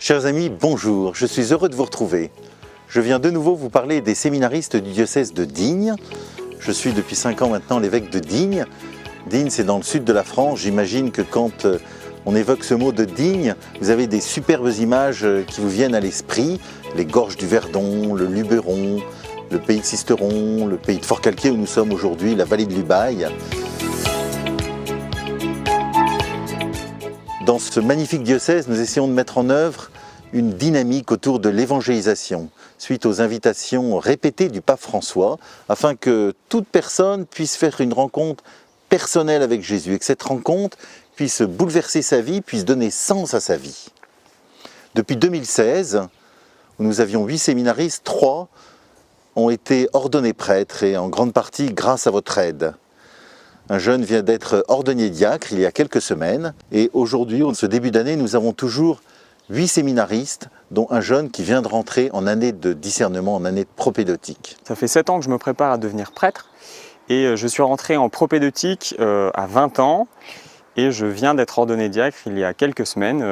Chers amis, bonjour, je suis heureux de vous retrouver. Je viens de nouveau vous parler des séminaristes du diocèse de Digne. Je suis depuis 5 ans maintenant l'évêque de Digne. Digne, c'est dans le sud de la France. J'imagine que quand on évoque ce mot de Digne, vous avez des superbes images qui vous viennent à l'esprit. Les gorges du Verdon, le Luberon, le pays de Sisteron, le pays de Forcalquier où nous sommes aujourd'hui, la vallée de l'Ubaye. Dans ce magnifique diocèse, nous essayons de mettre en œuvre une dynamique autour de l'évangélisation, suite aux invitations répétées du pape François, afin que toute personne puisse faire une rencontre personnelle avec Jésus, et que cette rencontre puisse bouleverser sa vie, puisse donner sens à sa vie. Depuis 2016, où nous avions 8 séminaristes, 3 ont été ordonnés prêtres, et en grande partie grâce à votre aide. Un jeune vient d'être ordonné diacre il y a quelques semaines, et aujourd'hui, en ce début d'année, nous avons toujours 8 séminaristes, dont un jeune qui vient de rentrer en année de discernement, en année de propédeutique. Ça fait 7 ans que je me prépare à devenir prêtre, et je suis rentré en propédeutique à 20 ans, et je viens d'être ordonné diacre il y a quelques semaines,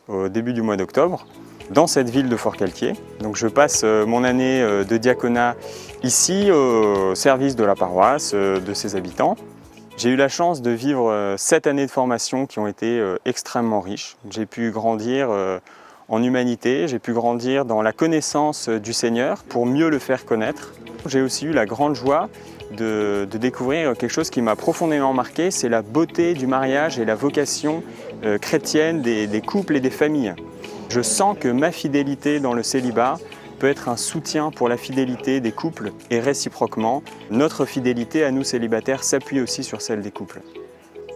au début du mois d'octobre, dans cette ville de Forcalquier. Donc je passe mon année de diaconat ici au service de la paroisse, de ses habitants. J'ai eu la chance de vivre 7 années de formation qui ont été extrêmement riches. J'ai pu grandir en humanité, j'ai pu grandir dans la connaissance du Seigneur pour mieux le faire connaître. J'ai aussi eu la grande joie de découvrir quelque chose qui m'a profondément marqué, c'est la beauté du mariage et la vocation chrétienne des couples et des familles. Je sens que ma fidélité dans le célibat peut être un soutien pour la fidélité des couples et réciproquement, notre fidélité à nous célibataires s'appuie aussi sur celle des couples.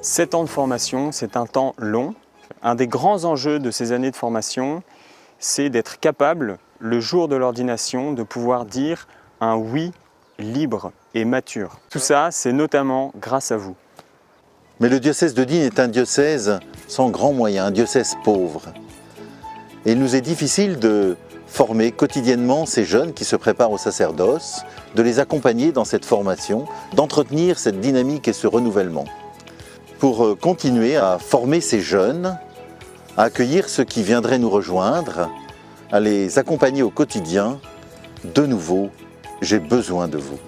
7 ans de formation, c'est un temps long. Un des grands enjeux de ces années de formation, c'est d'être capable, le jour de l'ordination, de pouvoir dire un oui libre et mature. Tout ça, c'est notamment grâce à vous. Mais le diocèse de Digne est un diocèse sans grands moyens, un diocèse pauvre. Et il nous est difficile de former quotidiennement ces jeunes qui se préparent au sacerdoce, de les accompagner dans cette formation, d'entretenir cette dynamique et ce renouvellement. Pour continuer à former ces jeunes, à accueillir ceux qui viendraient nous rejoindre, à les accompagner au quotidien, de nouveau, j'ai besoin de vous.